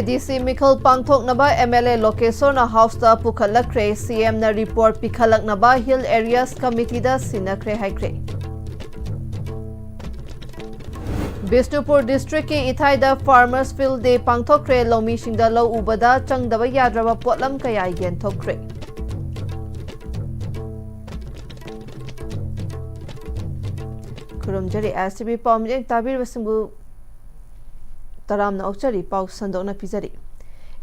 ADC Mikhal Pangthoknaba MLA Lokesona House da Pukhalakre CM na report Pikhalaknaba Hill Areas Committee da Sinakre Haikre. Bishnupur District ki Ithai da Farmers Field Day Pangthokre Lomi Shingda Lo Ubada Changdaba Yadraba Potlam Kaya Yenthokre. Kurumjari STB Pamjeng Tabir Wasimbu Taramna Okchari Pau Sandona Pizari.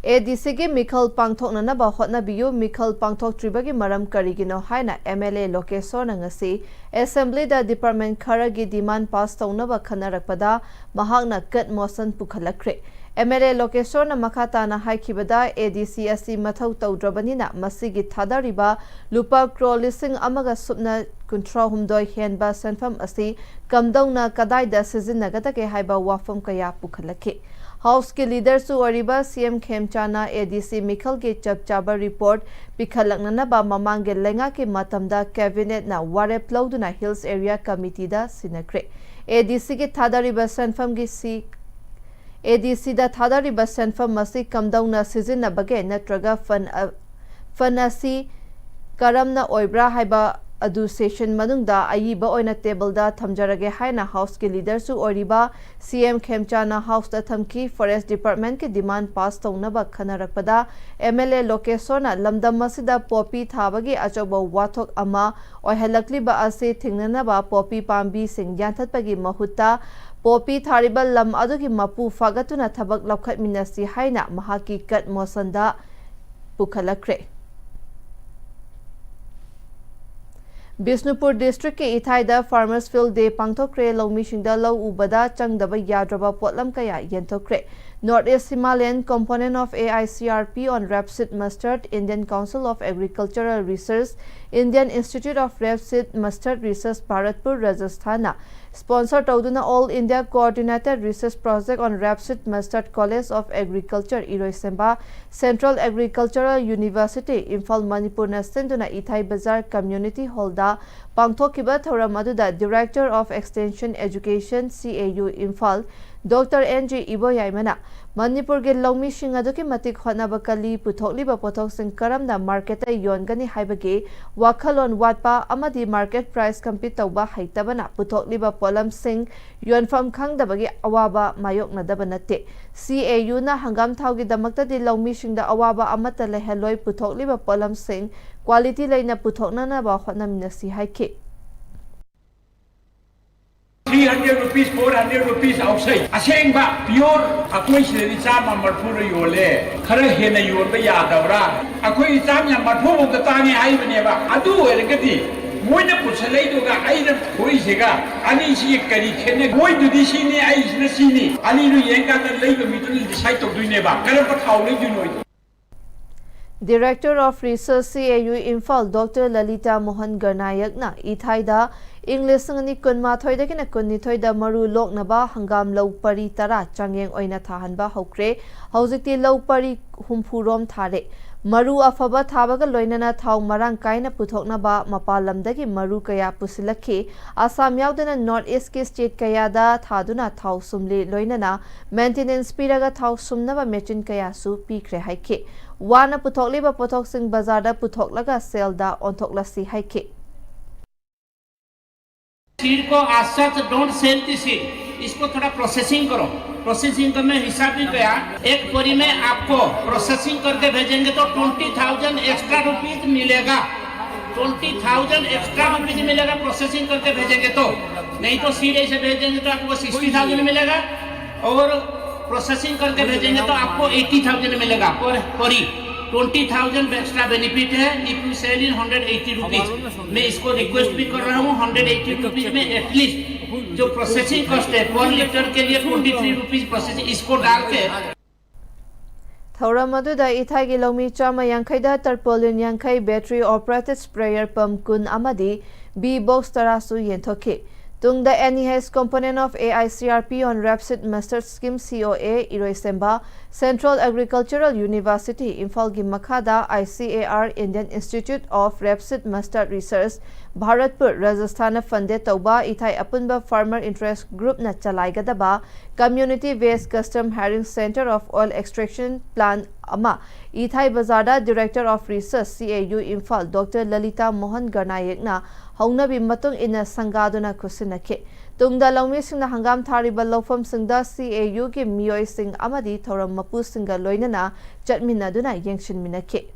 ADC ki Mikhal Pangthokna na ba hotna biyu Mikhal Pangthok tribagi maram karigino haina MLA Lokesona ngasi Assembly da Department Kharagi demand pass tawna ba khanarakpada mahakna kat motion pukhalakre. MLA Lokesona makata na haikibada ADC asi mathau tawdrabanina masigi thadariba lupa crollising amaga subna kuntra humdoi henba sanfam asi kamdongna kadaida sizinnagatake haiba wafam kaya pukhalake. House के leader सु ओरिबा CM खेमचाना ADC मिखल के चपचाबा report पिखलकना बा ममांग के लेंगा के मतमदा cabinet ना वारेप लौदुना hills area committee दा सिनक्रे ADC के थादारिबा सनफम की सी ADC दा थादारिबा सनफम मसी कमदौना सिजिन बगे नत्रगा फन असी करमना ओइब्रा हाइबा अदु सेशन मनुंगदा अयिबा ओइना टेबल दा थमजरगे हाइना हाउस के लीडर सु ओरिबा CM खेमचाना हाउस दा थमकी फॉरेस्ट डिपार्टमेंट के डिमांड पास तौनबा खनरकपदा MLA लोकेसोना लमदम मसिदा पॉपी थाबगी अचौबा वाथोक अमा ओहलकलिबा असे थिंगननबा पॉपी पांबी सिंग याथतपगी महुत्ता पॉपी थारिबा लम अदुगी मपु फागतुना थबक लखतमिनसी हाइना महाकी कट मोसंदा पुखलक्रे. Bishnupur District ke Ithai da Farmers Field Day Pangthokre Lomi Shingda Lo Ubada Changdaba Yadraba Potlam Kaya Yenthokre. Northeast Himalayan component of AICRP on Rapeseed Mustard, Indian Council of Agricultural Research, Indian Institute of Rapeseed Mustard Research, Bharatpur, Rajasthana. Sponsor Tauduna All India Coordinated Research Project on Rapeseed Mustard College of Agriculture, Iroisemba, Central Agricultural University, Imphal, Manipur, Sinduna Ithai Bazar Community Hall da Pangthokiba Thoram Aduda Director of Extension Education, CAU, Imphal, Dr. NG Iboyaimana, Manipur ge Lomi Shingaduki Matik Honabakali, Puthokliba Potok Sing Karamda Market Yongani Haibagi, Wakalon Watpa, Amadi Market Price Compete Tauba Haitabana, Puthokliba Polam Sing, Yonfam Kangdabagi Awaba Mayok Nadabanate, CAU na Hangam Taugi Damakta de Lomi Shinda Awaba Amata Leheloi Puthokliba Polam Sing, Quality Lina Puthoknana Bahonamnasi Haike. 300 rupees, 400 rupees outside. Asengba pure akoi siri chama marpura yole. Khara hena yole yadavra. Akoi chama marpura datani ai baneba. Adu ergati. Moina puchalai doga aina koi sega. Ani si kari khene koi dudi sini ai sina sini. Ani lu yenga na lei mitul decide to duineba. Kara pathaule dunoi. Director of Research CAU Imphal Dr. Lalita Mohan Garnayak na Ithai da English ngani kunma thoida kina kunni thoida maru loknaba hangam lau pari tara changyeng oina thahanba hokre haujikti lau pari humpurom thare maru afaba thabaga loinana thau marang kaina puthoknaba mapalamdagi maru kaya pusilakhi Assam yaudana North East ke state kaya da thaduna thau sumle loinana maintenance piraga thau sumnaba machine kaya su pikre haike wana puthokliba pothok sing bazar da puthoklaga sell da onthoklasi haike. Seed को आज सच don't sell the seed इसको थोड़ा processing करो processing करने हिसाब भी गया एक बोरी में आपको प्रोसेसिंग करके भेजेंगे तो 20,000 एक्स्ट्रा रुपीज मिलेगा 20,000 एक्स्ट्रा रुपीज मिलेगा प्रोसेसिंग करके भेजेंगे तो नहीं तो सीड ऐसे भेजेंगे तो आपको 60,000 मिलेगा और प्रोसेसिंग करके भेजेंगे तो आपको 80,000 मिलेगा पर 20,000 एक्स्ट्रा बेनिफिट है if you sell in 180 rupees मैं इसको रिक्वेस्ट भी कर रहा हूँ 180 रुपीज में एटलीस्ट जो प्रोसेसिंग कॉस्ट है पर लीटर के लिए 23 रुपीज प्रोसेसिंग इसको डाल के थौरम अदुदा इथाई गी लोमी चामा यांखैदा तरपोलिन यांखै बैटरी ऑपरेटेड स्प्रेयर पंप कुन अमदी बी बॉक्स तरासु येंथोके Tungda NES component of AICRP on Rapeseed Mustard Scheme COA Iroisemba Central Agricultural University Imphal gi Makhada ICAR Indian Institute of Rapeseed Mustard Research Bharatpur Rajasthan funded tauba ithai apunba farmer interest group na chalaigadaba community based custom herring center of oil extraction plant ama ithai bazada director of research CAU Imphal Dr Lalita Mohan Garnayak na haunabi matung ina sangaduna kusinake tungda lawmi singna hangam thariba lawfam singda CAU ki miyoi sing amadi thoram mapu singa loinana chatminaduna yengshinminake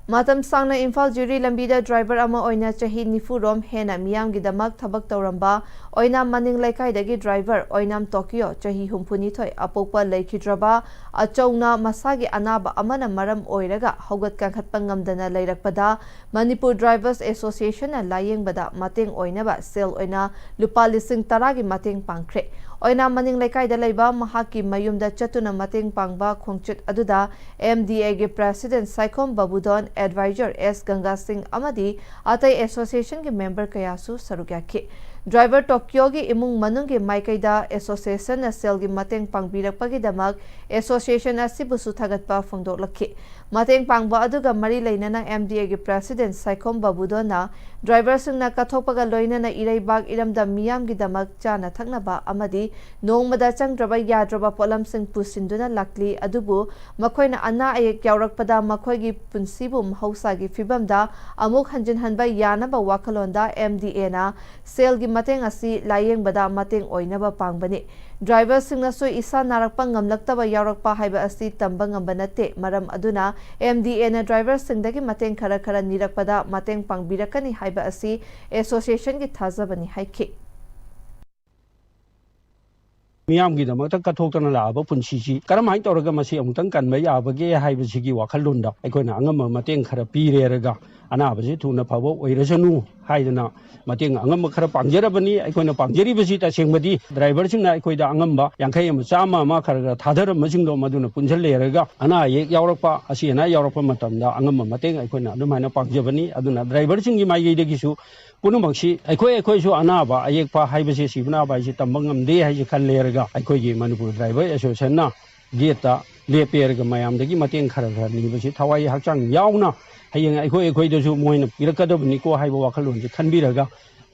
Matam sangna Imphal Juri Lambida driver ama oina chahi nifurom hena miyam gidamak thabak tawramba oina maning laikai driver oinam Tokyo chahi humpuni thoi apokpa laikhidraba achowna masagi anaba amana maram oiraga hogat kankhatpa ngamdana leirakpada Manipur Drivers Association na layengbada mateng oinaba sel oina lupa lising taragi mateng pangkre oina maning laikai da leiba mahaki mayumda chatuna mateng pangba khongchut aduda MDA ge president Saikom Babudon advisor S Ganga Singh amadi atai association ke member kayasu sarugyaki driver Tokyo gi imung manung ge maikaida association na sel gi mateng pangbirakpagi damak association asibu suthagatpa phongdoklakhi mateng pangba aduga mari leinana MDA ge president Saikom Babudon na driver singna kathokpaga loinana ireibak iramda miyam gi damak chana thaknaba amadi nongmada changdraba yadraba polam sing pusinduna lakli adubu makhoina ana ayek yaurakpada makhoi gi punsibu mahausa gi fibamda amuk hanjin hanba yanaba wakalonda MDA na sel gi mateng asi layeng mateng oinaba pangbani driver singna so isa narakpa ngamlaktaba yaurakpa haiba asi tamba ngamba nate maram aduna MDA na driver singdagi mateng khara nirakpada mateng pangbirakani haiba asi association gi thazabani haiki ꯃꯤꯌꯥꯝꯒꯤꯗꯃꯛꯇ ꯀꯠꯊꯣꯛꯇꯅ ꯂꯥꯛꯑꯕ ꯄꯨꯟꯁꯤꯁꯤ ꯀꯔꯝꯍꯥꯏꯅ ꯇꯧꯔꯒ ꯃꯁꯤ ꯑꯃꯨꯛꯇꯪ ꯀꯟꯕ ꯌꯥꯕꯒꯦ ꯍꯥꯏꯕꯁꯤꯒꯤ ꯋꯥꯈꯜꯂꯣꯟꯗ ꯑꯩꯈꯣꯏꯅ ꯑꯉꯝꯕ ꯃꯇꯦꯡ ꯈꯔ ꯄꯤꯔꯦꯔꯒ ꯑꯅꯥꯕꯁꯤ ꯊꯨꯅ ꯐꯕ ꯑꯣꯏꯔꯁꯅꯨ ꯍꯥꯏꯗꯅ ꯃꯇꯦꯡ ꯑꯉꯝꯕ ꯈꯔ ꯄꯥꯡꯖꯔꯕꯅꯤ ꯑꯩꯈꯣꯏꯅ ꯄꯥꯡꯖꯔꯤꯕꯁꯤ ꯇꯁꯦꯡꯕꯗꯤ ꯗ꯭ꯔꯥꯏꯚꯔꯁꯤꯡꯅ ꯑꯩꯈꯣꯏꯗ ꯑꯉꯝꯕ 50 ꯑꯃ 100 ꯑꯃ ꯈꯔ ꯊꯥꯗꯔꯝꯕꯁꯤꯡꯗꯣ ꯃꯗꯨꯅ ꯄꯨꯟꯁꯤꯜꯂꯦꯔꯒ ꯑꯅꯥ ꯑꯌꯦꯛ ꯌꯥꯎꯔꯛꯄ ꯑꯁꯤ ꯑꯅꯥ ꯌꯥꯎꯔꯛꯄ ꯃꯇꯝꯗ ꯑꯉꯝꯕ ꯃꯇꯦꯡ ꯑꯩꯈꯣꯏꯅ ꯑꯗꯨꯃꯥꯏꯅ ꯄꯥꯡꯖꯕꯅꯤ ꯑꯗꯨꯅ ꯗ꯭ꯔꯥꯏꯚꯔꯁꯤꯡꯒꯤ ꯃꯥꯏꯀꯩꯗꯒꯤꯁꯨ ꯄꯨꯝꯅꯃꯛꯁꯤ ꯑꯩꯈꯣꯏꯁꯨ ꯑꯅꯥꯕ ꯑꯌꯦꯛꯄ ꯍꯥꯏꯕꯁꯤ ꯁꯤꯕꯅꯥꯕ ꯍꯥꯏꯁꯤ ꯇꯝꯕ ꯉꯝꯗꯦ ꯍꯥꯏꯁꯤ ꯈꯜꯂꯦꯔꯒ ꯑꯩꯈꯣꯏꯒꯤ ꯃꯅꯤꯄꯨꯔ ꯗ꯭ꯔꯥꯏꯚꯔ ꯑꯦꯁꯣꯁꯤꯌꯦꯁꯟꯅ ꯒꯦꯠꯇ ꯂꯦꯞꯄꯦꯔꯒ ꯃꯌꯥꯝꯗꯒꯤ ꯃꯇꯦꯡ ꯈꯔ ꯅꯤꯕꯁꯤ ꯊꯋꯥꯏ ꯍꯛꯆꯥꯡ ꯌꯥꯎꯅ ꯍꯌꯦꯡ ꯑꯩꯈꯣꯏꯗꯁꯨ ꯃꯣꯏꯅ ꯄꯤꯔꯛꯀꯗꯕꯅꯤꯀꯣ ꯍꯥꯏꯕ ꯋꯥꯈꯜꯂꯣꯟꯁꯤ ꯈꯟꯕꯤꯔꯒ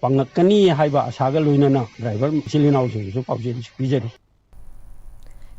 ꯄꯥꯡꯉꯛꯀꯅꯤ ꯍꯥꯏꯕ ꯑꯁꯥꯒ ꯂꯣꯏꯅꯅ ꯗ꯭ꯔꯥꯏꯚꯔ ꯏꯆꯤꯜ ꯏꯅꯥꯎꯁꯤꯡꯁꯨ ꯄꯥꯎꯖꯦꯜ ꯄꯤꯖꯔꯤ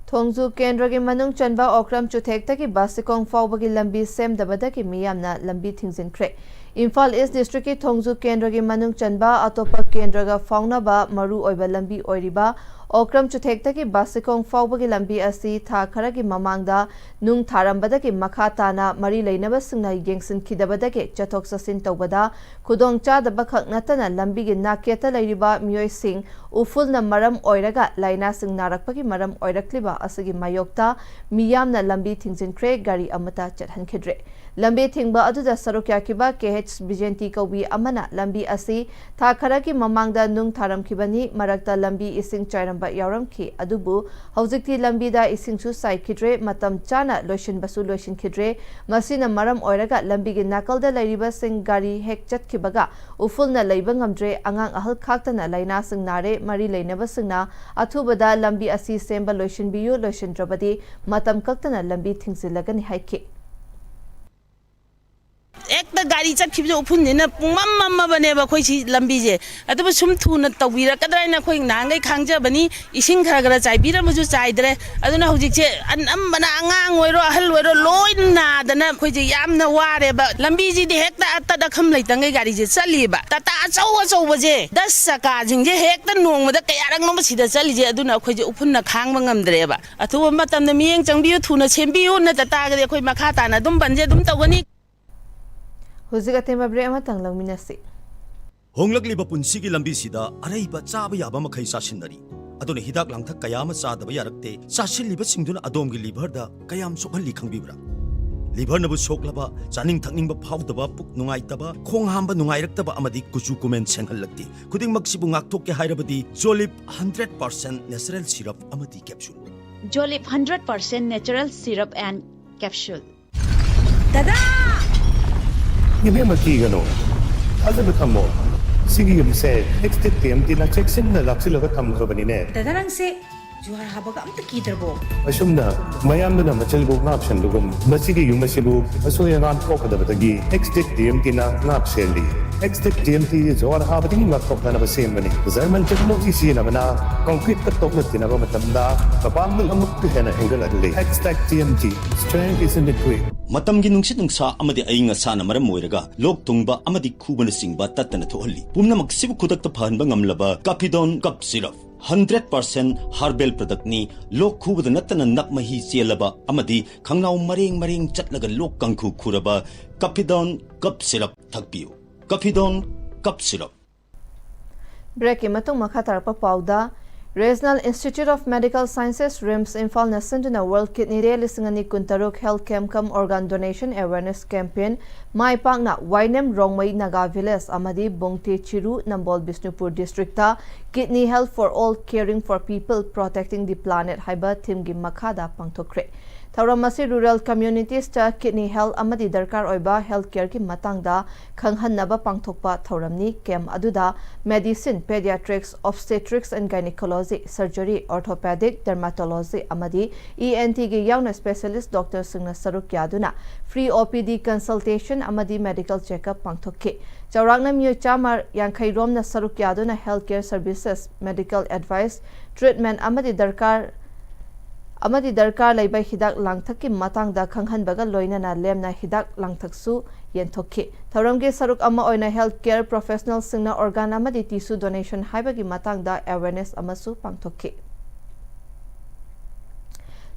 Thongzu Kendragi Manung Chanba Okram Chuthektagi Basikong Faubagi Lambi Semdabadagi Miyamna Lambi Thingzinkre Imphal East District ki Thongzu Kendragi Manung Chanba Atopa Kendraga Faunaba Maru Oiba Lambi Oiriba Okram Chuthektagi Basikong Faubagi Lambi asi tha kharagi mamangda nung tharambadagi makha tana mari leinaba singna yengsin khidabadagi chathok sasin tawbada khudong chadaba khak natana lambi gi naketa leiriba miyoi sing ufulna maram oiraga laina sing narakpagi maram oirakliba asigi mayokta miyamna lambi thingjinkre gari amata chathankhidre lambi thingba aduda sarukya kiba KH Bijenti Kawi amana lambi asi tha kharagi mamangda nung tharamkhibani marakta lambi ising chairamba yauramki adubu haujikti lambi da isingsu saikhidre matam chana loishin basu loishin khidre masina maram oiraga lambi gi nakalda leiriba sing gari hek chatkibaga ufulna leiba ngamdre angang ahal khaktana laina sing nare mari leinaba singna athubada lambi asi semba loishin biyu loishin drabadi matam kaktana lambi thingsilagani haiki एकता गाड़ी चखिबजे उफुननेना पुंगमम ममबनेबा खोइसी लंबीजे adobo सुम थुना तविरकद्राइना खोइ नांगै खांगजबनी इसिंग खरगरा चाइबिरमजु चाइद्रे अदुना हुजिकसे अनम्बना आंगांग ओइरो अहल ओइरो लोइना दना खोइजे यामना वारेबा लंबीजिदि हेक्ता अत्तदा खम लैतंगै गाड़ीजे चलीबा तता अचौ अचौबजे 10 सका जिंगे हेक्ता नोंगमदा कयारंग नोंबा सिदा चलीजे अदुना खोइजे उफुनना खांगबा ngamdreba अथुबा मतमना मियेंग चंगबियु थुना सेमबियु न ततागदे खोइ मखा ताना दुम बंजे दुम तवनी Huzigate mabre amatang langminasi Honglakliba punsigi lambisida araiba chaba yaba makhai sasinari aduna hidak langthak kayama chadaba yarakte sasilliba singduna adomgi liver da kayam sokhalli khangbibra liver nabu soklaba chaning thakningba phawdaba puk nungaitaba khong hamba nungairaktaba amadi kuchu kumen senghallakti khuding maksibu ngaktokke hairabadi Jolip 100% natural syrup amadi capsule Jolip 100% natural syrup and capsule Dada Give him a key, you know. Other become more. Sigi said, next day, the Lachex in the Luxilla come company net. Dadarang se जुहार हाबगा अमत कीदरबो असुमना मयामदुना मचलबो नापसनदुगुम मसिगी युमसिबु असोयंगान थोकदबदगी एक्सटेक DMT ना नापसेली एक्सटेक DMT जुहार हाबदि नाथोकना बसेमबनी जर्मन टेक्नोलॉजी सिनबना कंक्रीट का तोकनतिनबा मतमदा कपांगल अमुक हेना हेंगलदले Xtech DMT strength is in the quick ꯃꯇꯝꯒꯤ ꯅꯨꯡꯁꯤꯠ ꯅꯨꯡꯁꯥ ꯑꯃꯗꯤ ꯑꯏꯪ ꯑꯁꯥꯅ ꯃꯔꯝ ꯑꯣꯏꯔꯒ ꯂꯣꯛ ꯊꯨꯡꯕ ꯑꯃꯗꯤ ꯈꯨꯕꯅꯆꯤꯡꯕ ꯇꯠꯇꯅ ꯊꯣꯛꯍꯜꯂꯤ ꯄꯨꯝꯅꯃꯛ ꯁꯤꯕꯨ ꯈꯨꯗꯛꯇ ꯐꯍꯟꯕ ꯉꯝꯂꯕ ꯀꯥꯐꯤꯗꯣꯟ ꯀꯞ ꯁꯤꯔꯞ 100% ꯍꯥꯔꯕꯦꯜ ꯄ꯭ꯔꯗꯛꯅꯤ ꯂꯣꯛ ꯈꯨꯕꯗ ꯅꯠꯇꯅ ꯅꯞ ꯃꯍꯤ ꯆꯦꯜꯂꯕ ꯑꯃꯗꯤ ꯈꯪꯅꯥꯎ ꯃꯔꯦꯡ ꯆꯠꯂꯒ ꯂꯣꯛ ꯀꯪꯈꯨ ꯈꯨꯔꯕ ꯀꯥꯐꯤꯗꯣꯟ ꯀꯞ ꯁꯤꯔꯞ ꯊꯛꯄꯤꯌꯨ ꯀꯥꯐꯤꯗꯣꯟ ꯀꯞ ꯁꯤꯔꯞ ब्रेक की मतुंग मखा तरप पाउदा Regional Institute of Medical Sciences RIMS Imphal na sinduna World Kidney Day lisingani kuntaruk health camp kam organ donation awareness campaign mai pakna Wainem Rongmai Naga Village amadi Bongte Chiru Nambol Bisnupur district ta kidney health for all caring for people protecting the planet haiba theme gi makhada pangthokre Tauramasi rural communities ta kidney health amadi darkar oiba healthcare ki matangda khanghanaba pangthokpa thauramni camp aduda medicine pediatrics obstetrics and gynecology surgery orthopedic dermatology amadi ENT gi yauna specialist doctor singna saruk yaduna free OPD consultation amadi medical checkup pangthokki Chaurangna myo chamar yankhai romna saruk yaduna healthcare services medical advice treatment amadi darkar leiba hidak langthak ki matangda khanghanbaga loinana lemna hidak langthaksu yenthokki tharamge saruk ama oina healthcare professional singna organ amadi tissue donation haibagi matangda awareness amasu pangthokki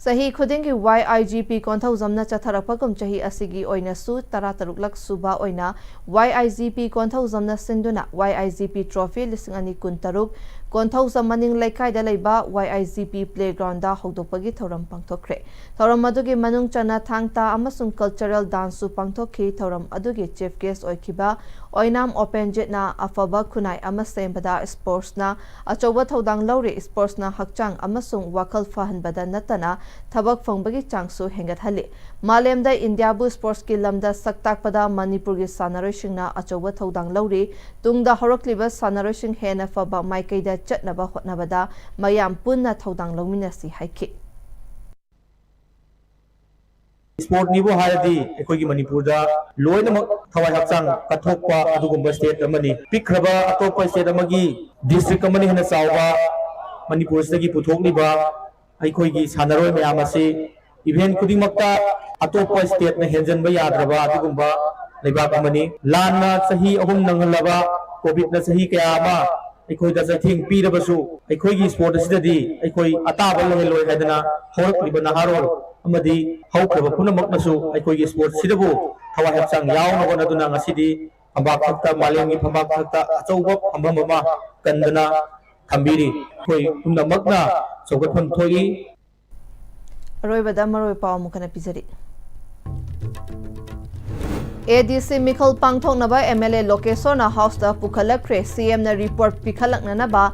Sahi khudingi YIGP konthau zamna chatharapagum chahi asigi oina su 13 lak suba oina YIGP konthau zamna sinduna YIGP trophy lisingani kuntaruk konthau zamaning laikai da leiba YIGP playground da hogdopagi thoram pangthokre thoram adugi manung chana thangta amasung cultural dance su pangthokhi thoram adugi chief guest oikiba oinam open jet na afaba kunai amasembada sports na achoba thodang lauri sports na hakchang amasung wakal fahan bada natana thabak fangbagi changsu hengat hali malemda India bu sports ki lamda saktak pada Manipur gi sanaroi singna achoba thodang lauri tungda horokliba sanaroi sing hena faba maikaida chatnaba hotnabada mayam punna thodang longminasi haiki Sport nibo hayadi ekhoi Manipur da loinamak thawai hakchang kathokpa adugumba state amani pikraba atopa state amagi district amani hena chawba Manipur sagi puthokliba ekhoi gi sanaroi mayam asi event kudingmakta atopa state na henjanba yadraba adugumba leibak amani lanna sahi ahum nangalaba covid na sahi kayama ekhoi da sathing pirabasu ekhoi gi sport asidadi ekhoi ataba loi hadana horakliba naharol amadi haukraba punamaknasu ekhoi gi sport sidabu thawai hakchang yauna gonaduna ngasidi ambak thakta malengi phambak thakta achauba phambama kandana thambiri ekhoi punamakna chogatpham thoi Roibada maroi paw mukana pizari ADC Mikhal Pangthok naba MLA Lokesona house da pukhalakre CM na report pikhalakna naba